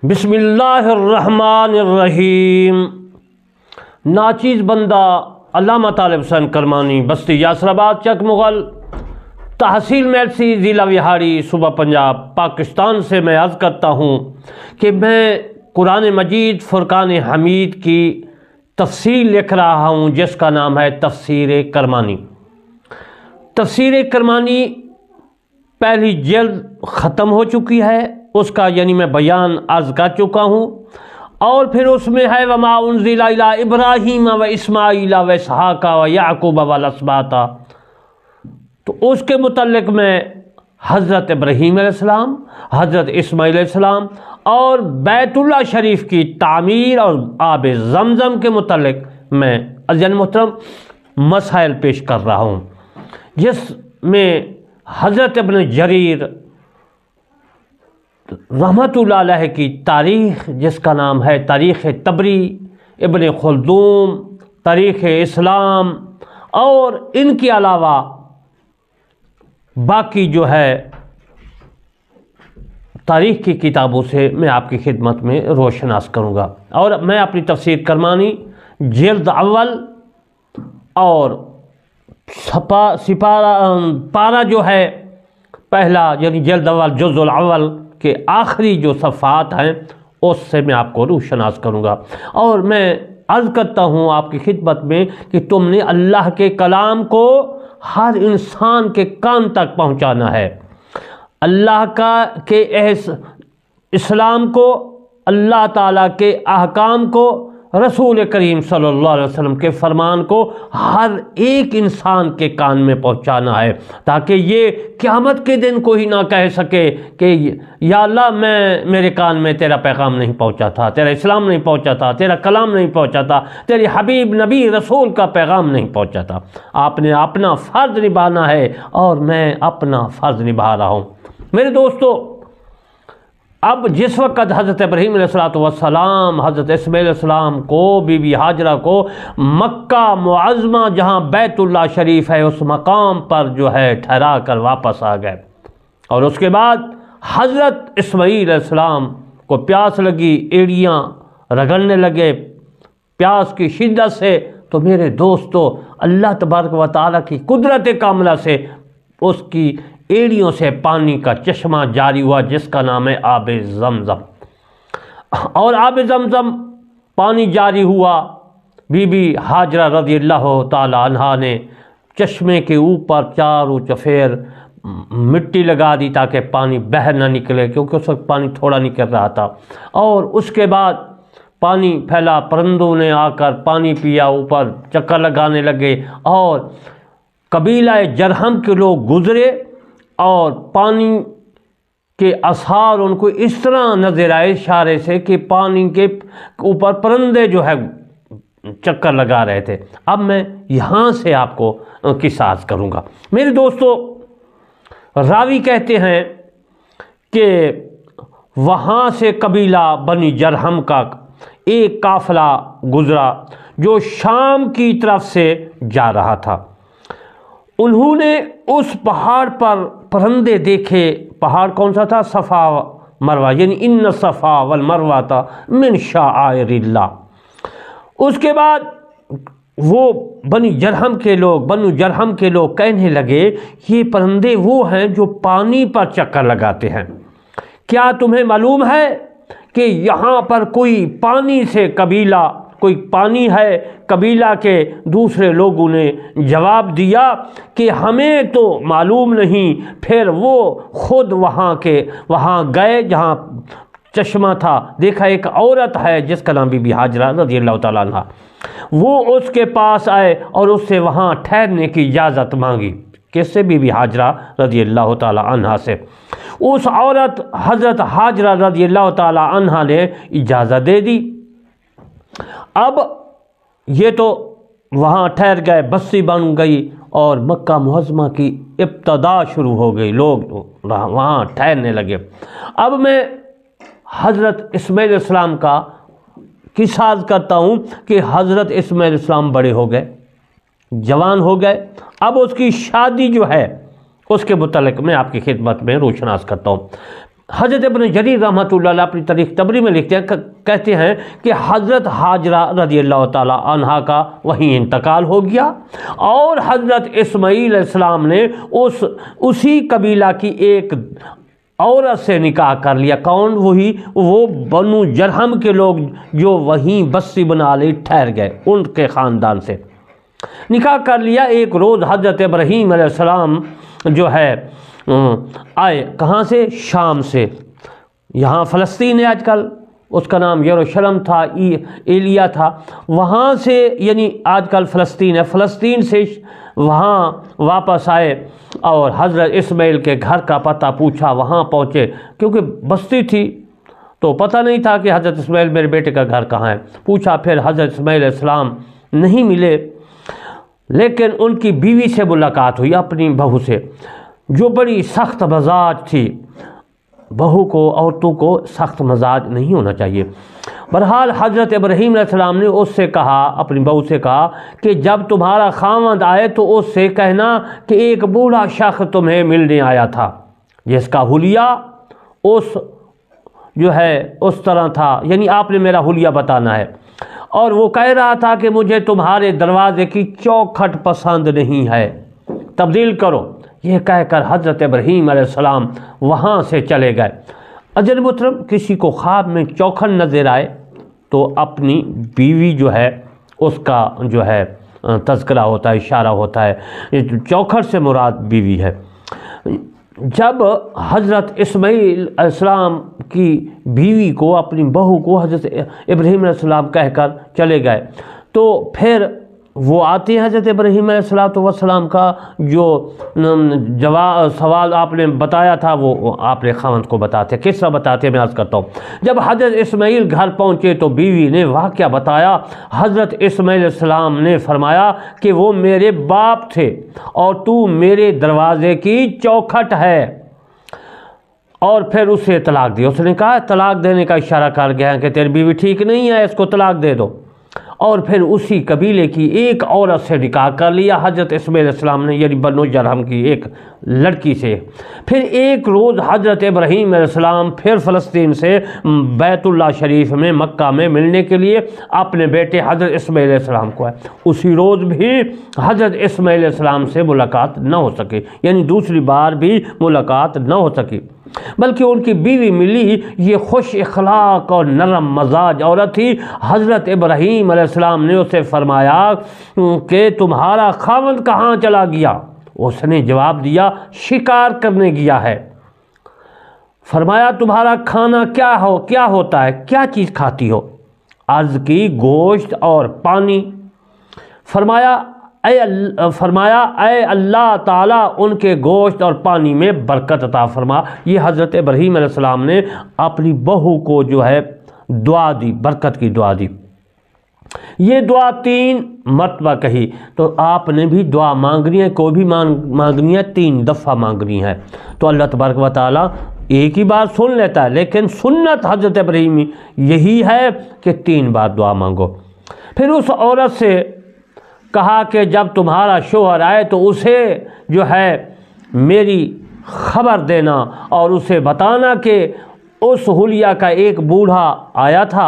بسم اللہ الرحمن الرحیم۔ ناچیز بندہ علامہ طالب حسین کرمانی، بستی یاسر آباد، چک مغل، تحصیل میلسی، ضلع وہاڑی، صوبہ پنجاب، پاکستان سے میں عرض کرتا ہوں کہ میں قرآن مجید فرقان حمید کی تفسیر لکھ رہا ہوں جس کا نام ہے تفسیر کرمانی۔ تفسیر کرمانی پہلی جلد ختم ہو چکی ہے، اس کا یعنی میں بیان عرض کر چکا ہوں، اور پھر اس میں ہے وما انزل الی ابراہیم و اسماعیل و اسحاق و یعقوب والاسباط، تو اس کے متعلق میں حضرت ابراہیم علیہ السلام، حضرت اسماعیل علیہ السلام اور بیت اللہ شریف کی تعمیر اور آب زمزم کے متعلق میں عزیزان محترم مسائل پیش کر رہا ہوں، جس میں حضرت ابن جریر رحمت اللہ علیہ کی تاریخ، جس کا نام ہے تاریخ طبری، ابن خلدون، تاریخ اسلام، اور ان کے علاوہ باقی جو ہے تاریخ کی کتابوں سے میں آپ کی خدمت میں روشناس کروں گا، اور میں اپنی تفسیر کرمانی جلد اول اور پارہ جو ہے پہلا یعنی جلد اول جزء الاول کے آخری جو صفحات ہیں اس سے میں آپ کو روشناس کروں گا، اور میں عرض کرتا ہوں آپ کی خدمت میں کہ تم نے اللہ کے کلام کو ہر انسان کے کان تک پہنچانا ہے، اللہ کے اسلام کو، اللہ تعالیٰ کے احکام کو، رسول کریم صلی اللہ علیہ وسلم کے فرمان کو ہر ایک انسان کے کان میں پہنچانا ہے، تاکہ یہ قیامت کے دن کوئی نہ کہہ سکے کہ یا اللہ میرے کان میں تیرا پیغام نہیں پہنچا تھا، تیرا اسلام نہیں پہنچا تھا، تیرا کلام نہیں پہنچا تھا، تیری حبیب نبی رسول کا پیغام نہیں پہنچا تھا۔ آپ نے اپنا فرض نبھانا ہے اور میں اپنا فرض نبھا رہا ہوں۔ میرے دوستو، اب جس وقت حضرت ابراہیم علیہ السلام، حضرت اسماعیل علیہ السلام کو، بی بی ہاجرہ کو مکہ معظمہ جہاں بیت اللہ شریف ہے اس مقام پر جو ہے ٹھہرا کر واپس آ گئے، اور اس کے بعد حضرت اسماعیل علیہ السلام کو پیاس لگی، ایڑیاں رگڑنے لگے پیاس کی شدت سے، تو میرے دوستو اللہ تبارک و تعالیٰ کی قدرت کاملہ سے اس کی ایڑیوں سے پانی کا چشمہ جاری ہوا جس کا نام ہے آب زمزم، اور آب زمزم پانی جاری ہوا۔ بی بی ہاجرہ رضی اللہ تعالی عنہا نے چشمے کے اوپر چاروں چفیر مٹی لگا دی تاکہ پانی بہہ نہ نکلے، کیونکہ اس وقت پانی تھوڑا نکل رہا تھا، اور اس کے بعد پانی پھیلا، پرندوں نے آ کر پانی پیا، اوپر چکر لگانے لگے، اور قبیلہ جرہم کے لوگ گزرے اور پانی کے آثار ان کو اس طرح نظر آئے اشارے سے کہ پانی کے اوپر پرندے جو ہے چکر لگا رہے تھے۔ اب میں یہاں سے آپ کو قصہ عرض کروں گا۔ میرے دوستو، راوی کہتے ہیں کہ وہاں سے قبیلہ بنی جرہم کا ایک قافلہ گزرا جو شام کی طرف سے جا رہا تھا۔ انہوں نے اس پہاڑ پر پرندے دیکھے۔ پہاڑ کون سا تھا؟ صفا مروہ، یعنی ان الصفا والمروہ من شعائر اللہ۔ اس کے بعد وہ بنو جرہم کے لوگ کہنے لگے یہ پرندے وہ ہیں جو پانی پر چکر لگاتے ہیں، کیا تمہیں معلوم ہے کہ یہاں پر کوئی پانی سے کوئی پانی ہے؟ قبیلہ کے دوسرے لوگوں نے جواب دیا کہ ہمیں تو معلوم نہیں۔ پھر وہ خود وہاں گئے جہاں چشمہ تھا، دیکھا ایک عورت ہے جس کا نام بی بی ہاجرہ رضی اللہ تعالیٰ عنہ، وہ اس کے پاس آئے اور اس سے وہاں ٹھہرنے کی اجازت مانگی۔ کس سے؟ بی بی ہاجرہ رضی اللہ تعالیٰ عنہ سے۔ اس عورت حضرت ہاجرہ رضی اللہ تعالیٰ عنہ نے اجازت دے دی۔ اب یہ تو وہاں ٹھہر گئے، بستی بن گئی اور مکہ معظمہ کی ابتدا شروع ہو گئی، لوگ وہاں ٹھہرنے لگے۔ اب میں حضرت اسماعیل علیہ السلام کا قصہ عرض کرتا ہوں کہ حضرت اسماعیل علیہ السلام بڑے ہو گئے، جوان ہو گئے۔ اب اس کی شادی جو ہے اس کے متعلق میں آپ کی خدمت میں روشناس کرتا ہوں۔ حضرت ابن جریر رحمۃ اللہ علیہ اپنی تاریخ طبری میں لکھتے ہیں، کہتے ہیں کہ حضرت ہاجرہ رضی اللہ تعالی عنہا کا وہیں انتقال ہو گیا، اور حضرت اسماعیل علیہ السلام نے اسی قبیلہ کی ایک عورت سے نکاح کر لیا۔ کون؟ وہ بنو جرہم کے لوگ جو وہیں بستی بنا لے ٹھہر گئے، ان کے خاندان سے نکاح کر لیا۔ ایک روز حضرت ابراہیم علیہ السلام جو ہے آئے، کہاں سے؟ شام سے۔ یہاں فلسطین ہے آج کل، اس کا نام یروشلم تھا، ایلیا تھا، وہاں سے یعنی آج کل فلسطین ہے، فلسطین سے وہاں واپس آئے اور حضرت اسماعیل کے گھر کا پتہ پوچھا، وہاں پہنچے، کیونکہ بستی تھی تو پتہ نہیں تھا کہ حضرت اسماعیل میرے بیٹے کا گھر کہاں ہے۔ پوچھا، پھر حضرت اسماعیل علیہ السلام نہیں ملے، لیکن ان کی بیوی سے ملاقات ہوئی، اپنی بہو سے، جو بڑی سخت مزاج تھی۔ بہو کو، عورتوں کو سخت مزاج نہیں ہونا چاہیے۔ بہرحال حضرت ابراہیم علیہ السلام نے اس سے کہا، اپنی بہو سے کہا کہ جب تمہارا خاوند آئے تو اس سے کہنا کہ ایک بوڑھا شخص تمہیں ملنے آیا تھا، جس کا حلیہ اس طرح تھا، یعنی آپ نے میرا حلیہ بتانا ہے، اور وہ کہہ رہا تھا کہ مجھے تمہارے دروازے کی چوکھٹ پسند نہیں ہے، تبدیل کرو۔ یہ کہہ کر حضرت ابراہیم علیہ السلام وہاں سے چلے گئے۔ اجل محترم، کسی کو خواب میں چوکھٹ نظر آئے تو اپنی بیوی جو ہے اس کا جو ہے تذکرہ ہوتا ہے، اشارہ ہوتا ہے، چوکھٹ سے مراد بیوی ہے۔ جب حضرت اسماعیل علیہ السلام کی بیوی کو، اپنی بہو کو حضرت ابراہیم علیہ السلام کہہ کر چلے گئے، تو پھر وہ آتے ہیں حضرت ابراہیم علیہ السلام کا جو سوال آپ نے بتایا تھا وہ آپ نے خاوند کو بتاتے، کس طرح بتاتے میں عرض کرتا ہوں۔ جب حضرت اسماعیل گھر پہنچے تو بیوی نے واقعہ بتایا۔ حضرت اسماعیل علیہ السلام نے فرمایا کہ وہ میرے باپ تھے اور تو میرے دروازے کی چوکھٹ ہے، اور پھر اسے طلاق دی۔ اس نے کہا، طلاق دینے کا اشارہ کر گیا کہ تیری بیوی ٹھیک نہیں ہے، اس کو طلاق دے دو، اور پھر اسی قبیلے کی ایک عورت سے نکاح کر لیا حضرت اسماعیل علیہ السلام نے، یعنی بنو جرہم کی ایک لڑکی سے۔ پھر ایک روز حضرت ابراہیم علیہ السلام پھر فلسطین سے بیت اللہ شریف میں، مکہ میں ملنے کے لیے اپنے بیٹے حضرت اسماعیل علیہ السلام کو آئے۔ اسی روز بھی حضرت اسماعیل علیہ السلام سے ملاقات نہ ہو سکی، یعنی دوسری بار بھی ملاقات نہ ہو سکی، بلکہ ان کی بیوی ملی، یہ خوش اخلاق اور نرم مزاج عورت تھی۔ حضرت ابراہیم علیہ السلام نے اسے فرمایا کہ تمہارا خاوند کہاں چلا گیا؟ اس نے جواب دیا، شکار کرنے گیا ہے۔ فرمایا، تمہارا کھانا کیا ہوتا ہے، کیا چیز کھاتی ہو؟ عرض کی، گوشت اور پانی۔ فرمایا اے اللہ تعالیٰ ان کے گوشت اور پانی میں برکت عطا فرما۔ یہ حضرت ابراہیم علیہ السلام نے اپنی بہو کو جو ہے دعا دی، برکت کی دعا دی۔ یہ دعا 3 مرتبہ کہی، تو آپ نے بھی دعا مانگنی ہے، کوئی بھی مانگنی ہے 3 دفعہ مانگنی ہے، تو اللہ تبارک و تعالیٰ ایک ہی بار سن لیتا ہے، لیکن سنت حضرت ابراہیم یہی ہے کہ 3 بار دعا مانگو۔ پھر اس عورت سے کہا کہ جب تمہارا شوہر آئے تو اسے جو ہے میری خبر دینا اور اسے بتانا کہ اس حلیہ کا ایک بوڑھا آیا تھا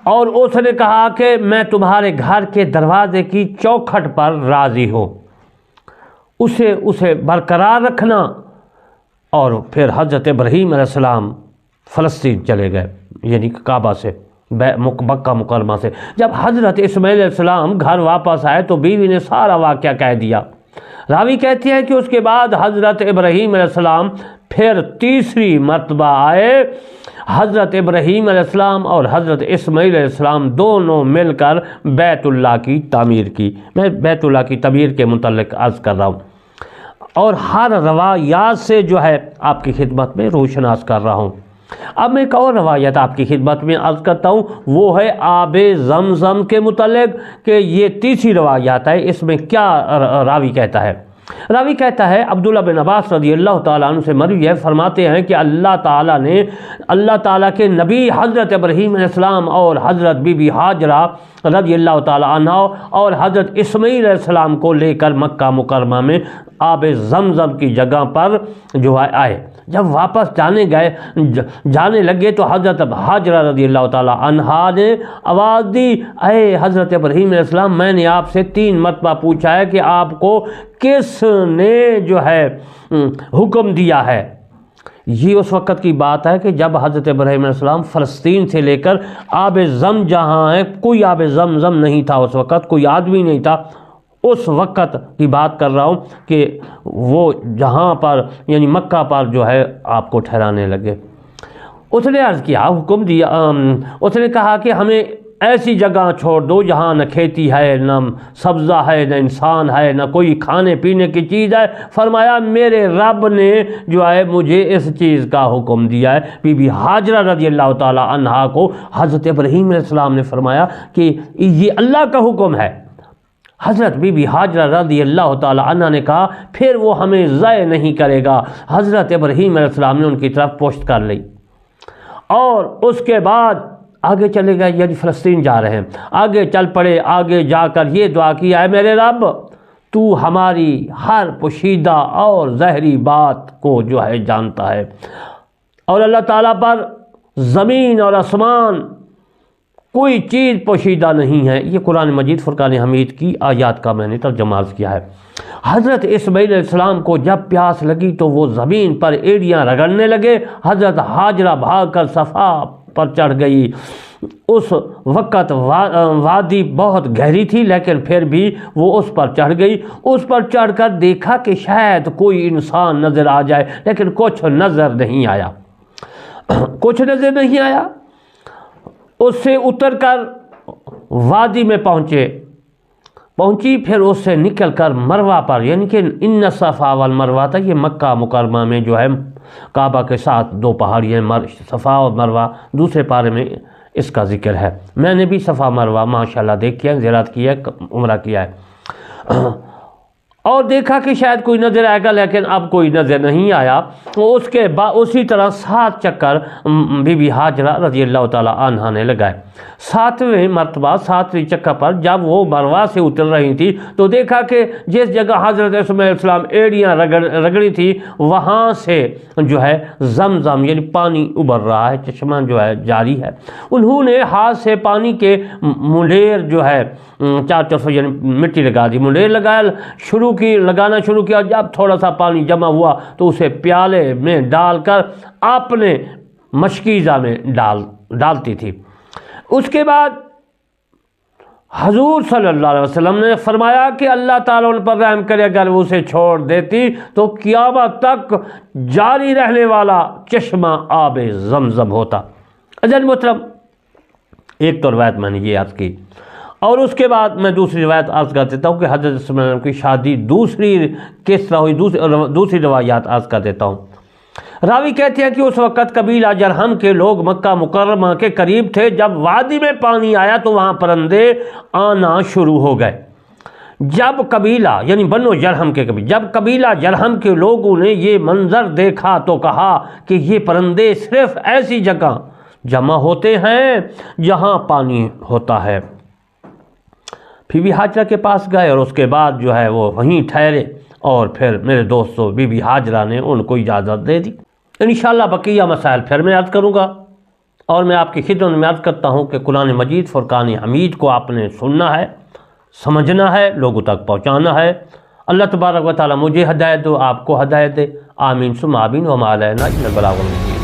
اور اس نے کہا کہ میں تمہارے گھر کے دروازے کی چوکھٹ پر راضی ہوں، اسے برقرار رکھنا۔ اور پھر حضرت ابراہیم علیہ السلام فلسطین چلے گئے، یعنی کعبہ سے، مکہ مکرمہ سے۔ جب حضرت اسماعیل علیہ السلام گھر واپس آئے تو بیوی نے سارا واقعہ کہہ دیا۔ راوی کہتی ہے کہ اس کے بعد حضرت ابراہیم علیہ السلام پھر تیسری مرتبہ آئے۔ حضرت ابراہیم علیہ السلام اور حضرت اسماعیل علیہ السلام دونوں مل کر بیت اللہ کی تعمیر کی۔ میں بیت اللہ کی تعمیر کے متعلق عرض کر رہا ہوں اور ہر روایات سے جو ہے آپ کی خدمت میں روشناس کر رہا ہوں۔ اب میں ایک اور روایت آپ کی خدمت میں عرض کرتا ہوں، وہ ہے آب زمزم کے متعلق، کہ یہ تیسری روایات ہے۔ اس میں کیا راوی کہتا ہے؟ راوی کہتا ہے عبداللہ بن عباس رضی اللہ تعالیٰ عنہ سے مروی ہے، فرماتے ہیں کہ اللہ تعالیٰ کے نبی حضرت ابراہیم علیہ السلام اور حضرت بی بی ہاجرہ رضی اللہ تعالیٰ عنہ اور حضرت اسماعیل علیہ السلام کو لے کر مکہ مکرمہ میں آب زمزم کی جگہ پر جو ہے آئے۔ جب واپس جانے لگے تو حضرت حاجرہ رضی اللہ تعالیٰ عنہا نے آواز دی، اے حضرت ابراہیم علیہ السلام، میں نے آپ سے 3 مرتبہ پوچھا ہے کہ آپ کو کس نے جو ہے حکم دیا ہے۔ یہ اس وقت کی بات ہے کہ جب حضرت ابراہیم علیہ السلام فلسطین سے لے کر آب زم جہاں ہے، کوئی آب زمزم نہیں تھا اس وقت، کوئی آدمی نہیں تھا، اس وقت کی بات کر رہا ہوں کہ وہ جہاں پر یعنی مکہ پر جو ہے آپ کو ٹھہرانے لگے۔ اس نے عرض کیا، حکم دیا، اس نے کہا کہ ہمیں ایسی جگہ چھوڑ دو جہاں نہ کھیتی ہے، نہ سبزہ ہے، نہ انسان ہے، نہ کوئی کھانے پینے کی چیز ہے۔ فرمایا میرے رب نے جو ہے مجھے اس چیز کا حکم دیا ہے۔ بی بی حاجرہ رضی اللہ تعالیٰ عنہا کو حضرت ابراہیم علیہ السلام نے فرمایا کہ یہ اللہ کا حکم ہے۔ حضرت بی بی حاجرہ رضی اللہ تعالیٰ عنہ نے کہا پھر وہ ہمیں ضائع نہیں کرے گا۔ حضرت ابراہیم علیہ السلام نے ان کی طرف پشت کر لی اور اس کے بعد آگے چلے گئے، یعنی فلسطین جا رہے ہیں، آگے چل پڑے۔ آگے جا کر یہ دعا کیا، ہے میرے رب تو ہماری ہر پوشیدہ اور ظاہری بات کو جو ہے جانتا ہے، اور اللہ تعالیٰ پر زمین اور آسمان کوئی چیز پوشیدہ نہیں ہے۔ یہ قرآن مجید فرقان حمید کی آیات کا میں نے ترجمہ کیا ہے۔ حضرت اسماعیل علیہ السلام کو جب پیاس لگی تو وہ زمین پر ایڑیاں رگڑنے لگے۔ حضرت حاجرہ بھاگ کر صفا پر چڑھ گئی۔ اس وقت وادی بہت گہری تھی لیکن پھر بھی وہ اس پر چڑھ گئی۔ اس پر چڑھ کر دیکھا کہ شاید کوئی انسان نظر آ جائے، لیکن کچھ نظر نہیں آیا، کچھ نظر نہیں آیا۔ اس سے اتر کر وادی میں پہنچی، پھر اس سے نکل کر مروہ پر، یعنی کہ ان صفا والمروہ تھا، یہ مکہ مکرمہ میں جو ہے کعبہ کے ساتھ 2 پہاڑیاں صفا اور مروہ، دوسرے پارے میں اس کا ذکر ہے۔ میں نے بھی صفا مروہ ماشاءاللہ دیکھا، زیارت کیا، عمرہ کیا ہے، اور دیکھا کہ شاید کوئی نظر آئے گا، لیکن اب کوئی نظر نہیں آیا۔ اس کے بعد اسی طرح 7 چکر بی بی حاجرہ رضی اللہ تعالیٰ عنہا نے لگائے۔ 7ویں مرتبہ 7ویں چکر پر جب وہ مروہ سے اتر رہی تھی تو دیکھا کہ جس جگہ حضرت اسماعیل علیہ السلام ایڑیاں رگڑی تھی وہاں سے جو ہے زمزم یعنی پانی ابھر رہا ہے، چشمہ جو ہے جاری ہے۔ انہوں نے ہاتھ سے پانی کے منڈیر جو ہے 4 طرف یعنی مٹی لگا دی، منڈیر لگانا شروع کیا۔ جب تھوڑا سا پانی جمع ہوا تو اسے پیالے میں ڈال کر اپنے مشکیزہ میں ڈالتی تھی۔ اس کے بعد حضور صلی اللہ علیہ وسلم نے فرمایا کہ اللہ تعالیٰ ان پر رحم کرے، اگر وہ اسے چھوڑ دیتی تو قیامت تک جاری رہنے والا چشمہ آب زمزم ہوتا۔ عزیز محترم، ایک تو روایت میں نے یہ عرض کی، اور اس کے بعد میں دوسری روایت عرض کر دیتا ہوں کہ حضرت صلی اللہ علیہ وسلم کی شادی دوسری کس طرح ہوئی، دوسری روایات عرض کر دیتا ہوں۔ راوی کہتے ہیں کہ اس وقت قبیلہ جرہم کے لوگ مکہ مکرمہ کے قریب تھے۔ جب وادی میں پانی آیا تو وہاں پرندے آنا شروع ہو گئے۔ جب قبیلہ یعنی بنو جرہم کے جب قبیلہ جرہم کے لوگوں نے یہ منظر دیکھا تو کہا کہ یہ پرندے صرف ایسی جگہ جمع ہوتے ہیں جہاں پانی ہوتا ہے۔ بی بی حاجرہ کے پاس گئے اور اس کے بعد جو ہے وہ وہیں ٹھہرے، اور پھر میرے دوستوں بی بی حاجرہ نے ان کو اجازت دے دی۔ انشاءاللہ بقیہ مسائل پھر میں عرض کروں گا، اور میں آپ کی خدمت میں عرض کرتا ہوں کہ قرآن مجید فرقان حمید کو آپ نے سننا ہے، سمجھنا ہے، لوگوں تک پہنچانا ہے۔ اللہ تبارک و تعالیٰ مجھے ہدایت دو، آپ کو ہدایت دے، آمین ثم آمین، وما علینا الا البلاغ المبین۔